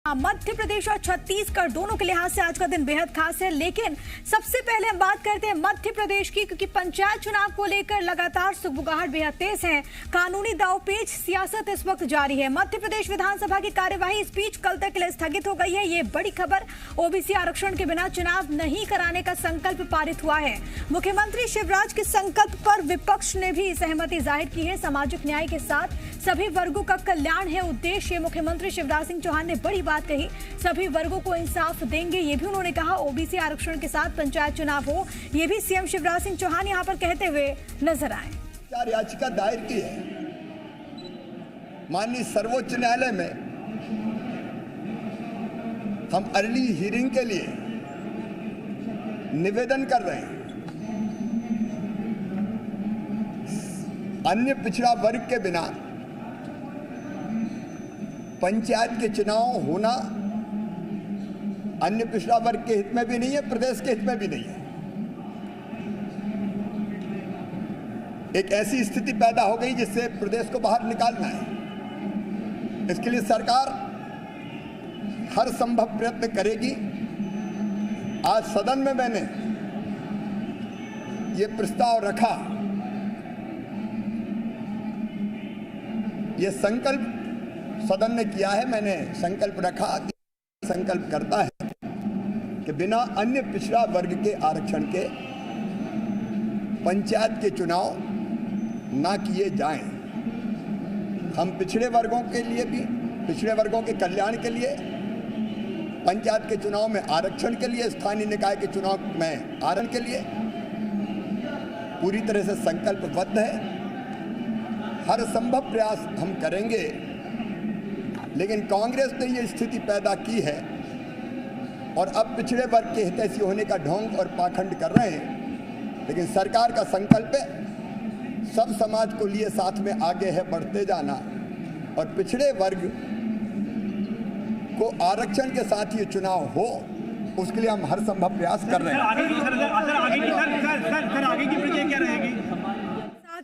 मध्य प्रदेश और छत्तीसगढ़ दोनों के लिहाज से आज का दिन बेहद खास है, लेकिन सबसे पहले हम बात करते हैं मध्य प्रदेश की, क्योंकि पंचायत चुनाव को लेकर लगातार सुगबुगाहट बेहद तेज है। कानूनी दांवपेच सियासत इस वक्त जारी है। मध्य प्रदेश विधानसभा की कार्यवाही इस बीच कल तक के लिए स्थगित हो गई है। ये बड़ी खबर, ओबीसी आरक्षण के बिना चुनाव नहीं कराने का संकल्प पारित हुआ है। मुख्यमंत्री शिवराज के संकल्प पर विपक्ष ने भी सहमति जाहिर की है। सामाजिक न्याय के साथ सभी वर्गों का कल्याण है उद्देश्य। मुख्यमंत्री शिवराज सिंह चौहान ने बड़ी बात कही, सभी वर्गों को इंसाफ देंगे, ये भी उन्होंने कहा। ओबीसी आरक्षण के साथ पंचायत चुनाव हो, ये भी सीएम शिवराज सिंह चौहान यहां पर कहते हुए नजर आए। याचिका दायर की है माननीय सर्वोच्च न्यायालय में। हम अर्ली हियरिंग के लिए निवेदन कर रहे हैं। अन्य पिछड़ा वर्ग के बिना पंचायत के चुनाव होना अन्य पिछड़ा वर्ग के हित में भी नहीं है, प्रदेश के हित में भी नहीं है। एक ऐसी स्थिति पैदा हो गई जिससे प्रदेश को बाहर निकालना है। इसके लिए सरकार हर संभव प्रयत्न करेगी। आज सदन में मैंने ये प्रस्ताव रखा, ये संकल्प सदन ने किया है। मैंने संकल्प रखा, संकल्प करता है कि बिना अन्य पिछड़ा वर्ग के आरक्षण के पंचायत के चुनाव ना किए जाएं। हम पिछड़े वर्गों के लिए भी, पिछड़े वर्गों के कल्याण के लिए, पंचायत के चुनाव में आरक्षण के लिए, स्थानीय निकाय के चुनाव में आरक्षण के लिए पूरी तरह से संकल्पबद्ध है। हर संभव प्रयास हम करेंगे, लेकिन कांग्रेस ने ये स्थिति पैदा की है और अब पिछड़े वर्ग के हितैषी होने का ढोंग और पाखंड कर रहे हैं। लेकिन सरकार का संकल्प है सब समाज को लिए साथ में आगे है बढ़ते जाना, और पिछड़े वर्ग को आरक्षण के साथ ये चुनाव हो, उसके लिए हम हर संभव प्रयास कर रहे हैं। आगे की प्रक्रिया क्या रहेगी?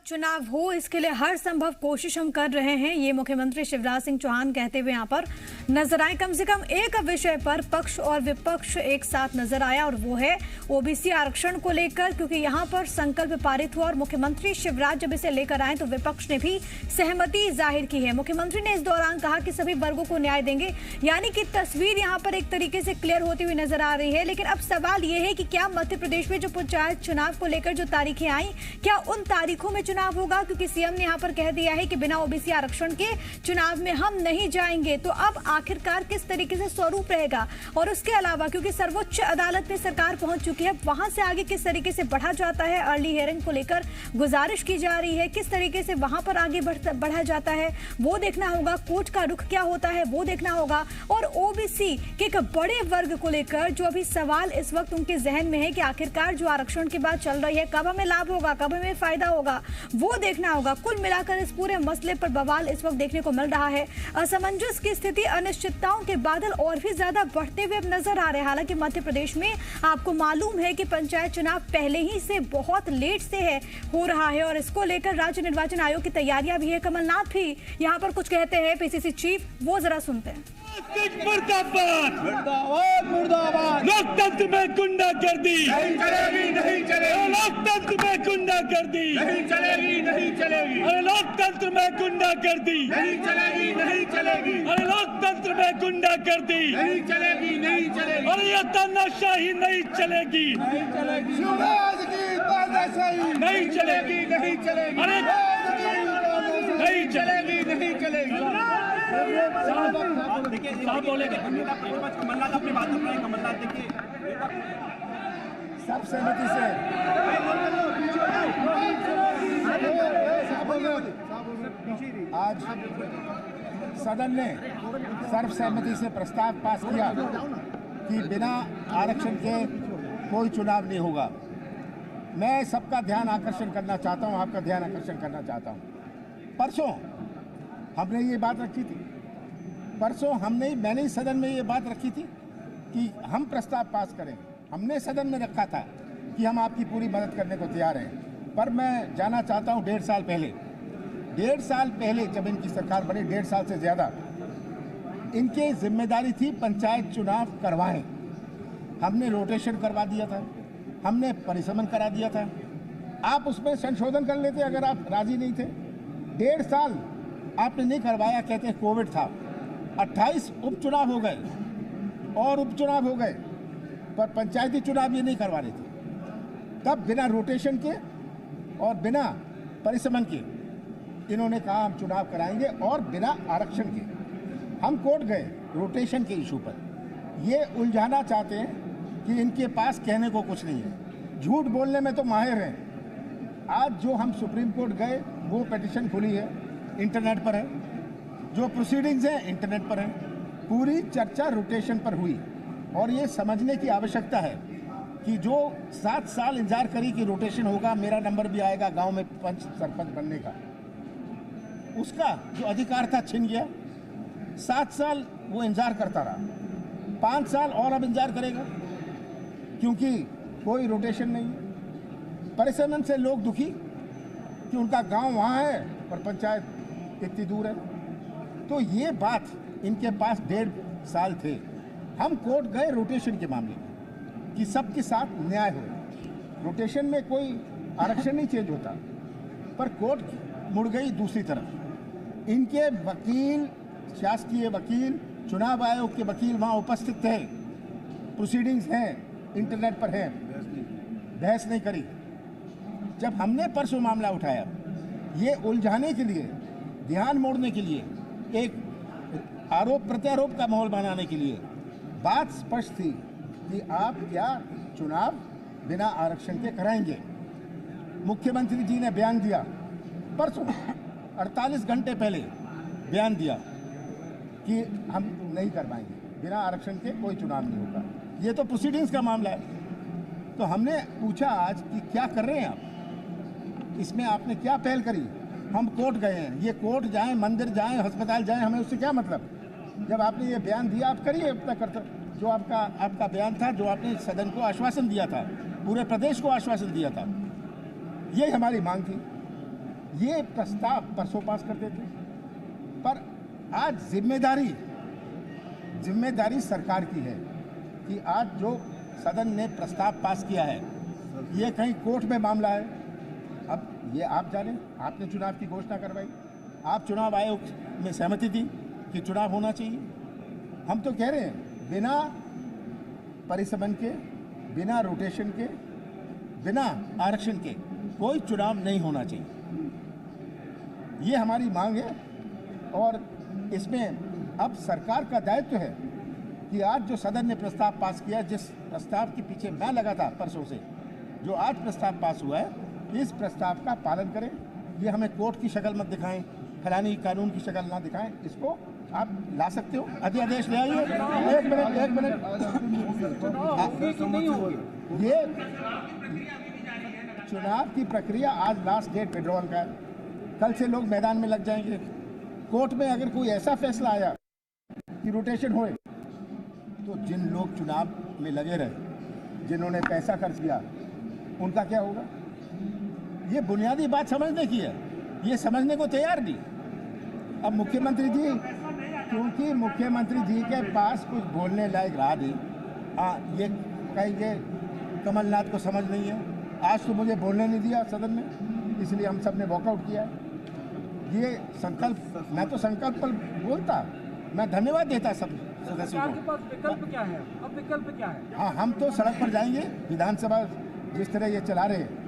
चुनाव हो, इसके लिए हर संभव कोशिश हम कर रहे हैं, ये मुख्यमंत्री शिवराज सिंह चौहान कहते हुए यहाँ पर नजर आए। कम से कम एक विषय पर पक्ष और विपक्ष एक साथ नजर आया, और वो है ओबीसी आरक्षण को लेकर, क्योंकि यहाँ पर संकल्प पारित हुआ और मुख्यमंत्री शिवराज जब इसे लेकर आए तो विपक्ष ने भी सहमति जाहिर की है। मुख्यमंत्री ने इस दौरान कहा कि सभी वर्गों को न्याय देंगे, यानी कि तस्वीर यहाँ पर एक तरीके से क्लियर होती हुई नजर आ रही है। लेकिन अब सवाल ये है कि क्या मध्य प्रदेश में जो पंचायत चुनाव को लेकर जो तारीखें आई, क्या उन तारीखों में चुनाव होगा? क्योंकि सीएम ने यहां पर कह दिया है कि बिना ओबीसी आरक्षण के चुनाव में हम नहीं जाएंगे। तो अब आखिरकार किस तरीके से स्वरूप रहेगा, और उसके अलावा क्योंकि सर्वोच्च अदालत में सरकार पहुंच चुकी है, वहां से आगे किस तरीके से बढ़ा जाता है? अर्ली हियरिंग को लेकर गुजारिश की जा रही है, किस तरीके से वहां पर आगे बढ़ा जाता है वो देखना होगा। कोर्ट का रुख क्या होता है वो देखना होगा। और ओबीसी के एक बड़े वर्ग को लेकर जो अभी सवाल इस वक्त उनके जहन में है कि आखिरकार जो आरक्षण की बात चल रही है, कब हमें लाभ होगा, कब हमें फायदा होगा, वो देखना होगा। कुल मिलाकर इस पूरे मसले पर बवाल इस वक्त देखने को मिल रहा है। असमंजस की स्थिति, अनिश्चितताओं के बादल और भी ज्यादा बढ़ते हुए अब नजर आ रहे हैं। हालांकि मध्य प्रदेश में आपको मालूम है कि पंचायत चुनाव पहले ही से बहुत लेट से हो रहा है, और इसको लेकर राज्य निर्वाचन आयोग की तैयारियां भी है। कमलनाथ भी यहाँ पर कुछ कहते हैं, पीसीसी चीफ, वो जरा सुनते हैं। लोकतंत्र में गुंडागर्दी नहीं चलेगी, नहीं चलेगी। लोकतंत्र में गुंडागर्दी नहीं चलेगी, नहीं चलेगी। अरे लोकतंत्र में गुंडागर्दी नहीं चलेगी, नहीं चलेगी। अरे लोकतंत्र में गुंडागर्दी नहीं चलेगी, नहीं चलेगी। अरे ये तानाशाही नहीं चलेगी, नहीं चलेगी। शिवराज की तानाशाही नहीं चलेगी, नहीं चलेगी। अरे नहीं चलेगी, नहीं चलेगी। देखिए साहब बोलेंगे, कमलनाथ अपनी बात कर रहे हैं। कमलनाथ देखिए सब सहमति से आज सदन ने सर्वसहमति से प्रस्ताव पास किया कि बिना आरक्षण के कोई चुनाव नहीं होगा। मैं सबका ध्यान आकर्षण करना चाहता हूं, आपका ध्यान आकर्षण करना चाहता हूं। परसों हमने ये बात रखी थी, मैंने ही सदन में ये बात रखी थी कि हम प्रस्ताव पास करें। हमने सदन में रखा था कि हम आपकी पूरी मदद करने को तैयार हैं। पर मैं जाना चाहता हूं 1.5 साल पहले, 1.5 साल पहले जब इनकी सरकार बनी, 1.5 साल से ज़्यादा, इनकी जिम्मेदारी थी पंचायत चुनाव करवाएं। हमने रोटेशन करवा दिया था, हमने परिसमन करा दिया था। आप उसमें संशोधन कर लेते अगर आप राजी नहीं थे। 1.5 साल आपने नहीं करवाया, कहते कोविड था। 28 उपचुनाव हो गए और उपचुनाव हो गए, पर पंचायती चुनाव ये नहीं करवा रहे थे। तब बिना रोटेशन के और बिना परिसमन के इन्होंने कहा हम चुनाव कराएंगे, और बिना आरक्षण के। हम कोर्ट गए रोटेशन के इशू पर। ये उलझाना चाहते हैं कि इनके पास कहने को कुछ नहीं है, झूठ बोलने में तो माहिर हैं। आज जो हम सुप्रीम कोर्ट गए वो पिटीशन खुली है, इंटरनेट पर है, जो प्रोसीडिंग्स हैं इंटरनेट पर हैं। पूरी चर्चा रोटेशन पर हुई, और ये समझने की आवश्यकता है कि जो 7 साल इंतजार करी कि रोटेशन होगा, मेरा नंबर भी आएगा गांव में पंच सरपंच बनने का, उसका जो अधिकार था छिन गया। 7 साल वो इंतजार करता रहा, 5 साल और अब इंतजार करेगा, क्योंकि कोई रोटेशन नहीं है। परिसमन से लोग दुखी कि उनका गांव वहाँ है पर पंचायत इतनी दूर है। तो ये बात इनके पास 1.5 साल थे। हम कोर्ट गए रोटेशन के मामले में कि सबके साथ न्याय हो। रोटेशन में कोई आरक्षण नहीं चेंज होता, पर कोर्ट मुड़ गई दूसरी तरफ। इनके वकील, शासकीय वकील, चुनाव आयोग के वकील वहाँ उपस्थित थे, प्रोसीडिंग्स हैं, इंटरनेट पर हैं, बहस नहीं करी। जब हमने परसों मामला उठाया, ये उलझाने के लिए, ध्यान मोड़ने के लिए, एक आरोप प्रत्यारोप का माहौल बनाने के लिए, बात स्पष्ट थी कि आप क्या चुनाव बिना आरक्षण के कराएंगे। मुख्यमंत्री जी ने बयान दिया परसों, 48 घंटे पहले बयान दिया कि हम नहीं करवाएंगे, बिना आरक्षण के कोई चुनाव नहीं होगा। ये तो प्रोसीडिंग्स का मामला है। तो हमने पूछा आज कि क्या कर रहे हैं आप, इसमें आपने क्या पहल करी। हम कोर्ट गए हैं, ये कोर्ट जाएं, मंदिर जाएं, अस्पताल जाएं, हमें उससे क्या मतलब। जब आपने ये बयान दिया, आप करिए अपना कर्तव्य। जो आपका बयान था, जो आपने सदन को आश्वासन दिया था, पूरे प्रदेश को आश्वासन दिया था, ये हमारी मांग थी। ये प्रस्ताव परसों पास करते थे, पर आज जिम्मेदारी सरकार की है कि आज जो सदन ने प्रस्ताव पास किया है, ये कहीं कोर्ट में मामला है। अब ये आप जाने, आपने चुनाव की घोषणा करवाई, आप चुनाव आयोग में सहमति दी कि चुनाव होना चाहिए। हम तो कह रहे हैं बिना परिसमन के, बिना रोटेशन के, बिना आरक्षण के कोई चुनाव नहीं होना चाहिए। ये हमारी मांग है, और इसमें अब सरकार का दायित्व है कि आज जो सदन ने प्रस्ताव पास किया, जिस प्रस्ताव के पीछे मैं लगा था परसों से, जो आज प्रस्ताव पास हुआ है, इस प्रस्ताव का पालन करें। ये हमें कोर्ट की शक्ल मत दिखाएं, फलानी कानून की शक्ल ना दिखाएं। इसको आप ला सकते हो, अध्यादेश ले आइए। एक मिनट ये चुनाव की प्रक्रिया, आज लास्ट डेट विड्रॉल का है, कल से लोग मैदान में लग जाएंगे। कोर्ट में अगर कोई ऐसा फैसला आया कि रोटेशन होए, तो जिन लोग चुनाव में लगे रहे, जिन्होंने पैसा खर्च किया, उनका क्या होगा। ये बुनियादी बात समझने की है, ये समझने को तैयार नहीं। अब मुख्यमंत्री जी, क्योंकि मुख्यमंत्री जी के पास कुछ बोलने लायक रहा नहीं, हाँ ये कहेंगे कमलनाथ को समझ नहीं है, आज तो मुझे बोलने नहीं दिया सदन में, इसलिए हम सब ने वॉकआउट किया। ये संकल्प, मैं तो संकल्प पर बोलता, मैं धन्यवाद देता सब सदस्यों को। विकल्प क्या है, अब विकल्प क्या है? हाँ, हम तो सड़क पर जाएंगे। विधानसभा जिस तरह ये चला रहे हैं,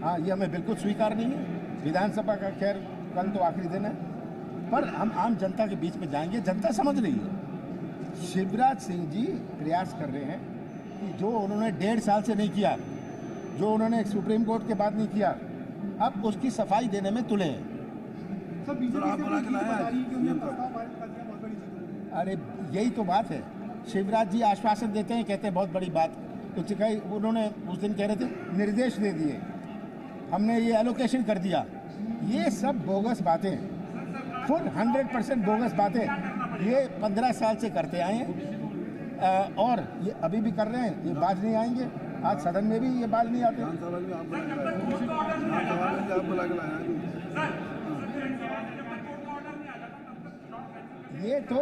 हाँ ये हमें बिल्कुल स्वीकार नहीं है। विधानसभा का खैर कल तो आखिरी दिन है, पर हम आम जनता के बीच में जाएंगे। जनता समझ रही है। शिवराज सिंह जी प्रयास कर रहे हैं कि जो उन्होंने 1.5 साल से नहीं किया, जो उन्होंने सुप्रीम कोर्ट के बाद नहीं किया, अब उसकी सफाई देने में तुले हैं। अरे यही तो बात है। शिवराज जी आश्वासन देते हैं, कहते हैं बहुत बड़ी बात, कुछ कहीं उन्होंने उस दिन कह रहे थे निर्देश दे दिए, हमने ये एलोकेशन कर दिया। ये सब बोगस बातें, फुल 100% बोगस बातें ये 15 साल से करते आए हैं, और ये अभी भी कर रहे हैं। ये बाज नहीं आएंगे, आज सदन में भी ये बाज नहीं आते। ये तो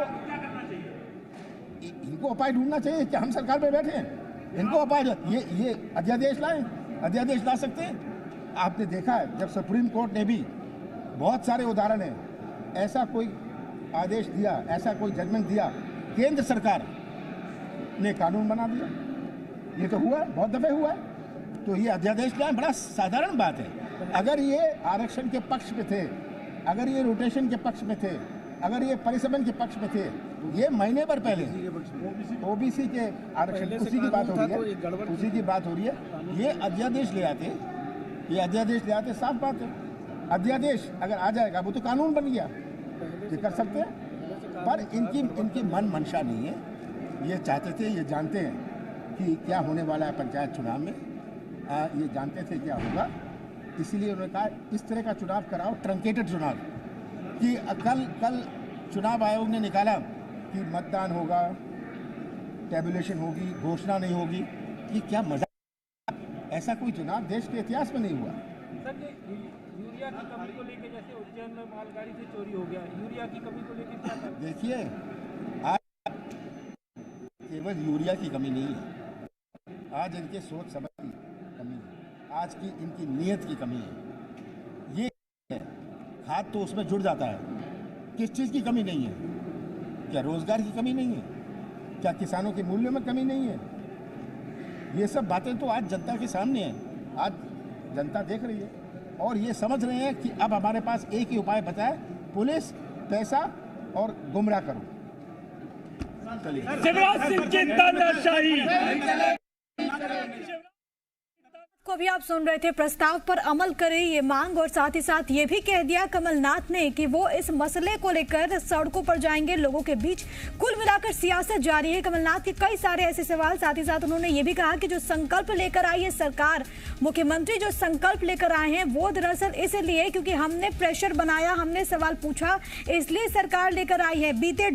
इनको उपाय ढूंढना चाहिए कि हम सरकार में बैठे हैं, इनको उपाय ये अध्यादेश लाएं, अध्यादेश ला सकते हैं। आपने देखा है जब सुप्रीम कोर्ट ने भी बहुत सारे उदाहरण हैं, ऐसा कोई आदेश दिया, ऐसा कोई जजमेंट दिया, केंद्र सरकार ने कानून बना दिया। ये तो हुआ, बहुत दफे हुआ है। तो ये अध्यादेश लाएं, बड़ा साधारण बात है। अगर ये आरक्षण के पक्ष में थे, अगर ये रोटेशन के पक्ष में थे, अगर ये परिसमन के पक्ष में थे, ये महीने भर पहले ओबीसी के आरक्षण, उसी की बात हो रही है, उसी की बात हो रही है। ये अध्यादेश ले आते, ये अध्यादेश ले आते, साफ बात है। अध्यादेश अगर आ जाएगा वो तो कानून बन गया, ये कर सकते हैं। पर इनकी मन मंशा नहीं है। ये चाहते थे, ये जानते हैं कि क्या होने वाला है पंचायत चुनाव में, ये जानते थे क्या होगा, इसीलिए उन्होंने कहा इस तरह का चुनाव कराओ, ट्रंकेटेड चुनाव। कि कल चुनाव आयोग ने निकाला कि मतदान होगा, टैबुलेशन होगी, घोषणा नहीं होगी। कि क्या मजा, ऐसा कोई चुनाव देश के इतिहास में नहीं हुआ। सर, यूरिया की कमी को लेकर, जैसे उज्जैन में मालगाड़ी से चोरी हो गया, यूरिया की कमी को लेकर क्या कर? देखिए, आज केवल यूरिया की कमी नहीं है, आज इनके सोच समझ की कमी है, आज की इनकी नीयत की कमी है। ये खाद तो उसमें जुड़ जाता है, किस चीज़ की कमी नहीं है? क्या रोजगार की कमी नहीं है? क्या किसानों के मूल्यों में कमी नहीं है? ये सब बातें तो आज जनता के सामने हैं, आज जनता देख रही है और ये समझ रहे हैं कि अब हमारे पास एक ही उपाय बचा है, पुलिस, पैसा और गुमराह करो। शिवराज सिंह की तानाशाही को भी आप सुन रहे थे। प्रस्ताव पर अमल करें ये मांग, और साथ ही साथ ये भी कह दिया कमलनाथ ने कि वो इस मसले को लेकर सड़कों पर जाएंगे, लोगों के बीच। कुल मिलाकर सियासत जारी है। कमलनाथ के कई सारे ऐसे सवाल, साथ ही साथ उन्होंने ये भी कहा कि जो संकल्प लेकर आई है सरकार, मुख्यमंत्री जो संकल्प लेकर आए हैं वो दरअसल इसलिए क्योंकि हमने प्रेशर बनाया, हमने सवाल पूछा, इसलिए सरकार लेकर आई है। बीते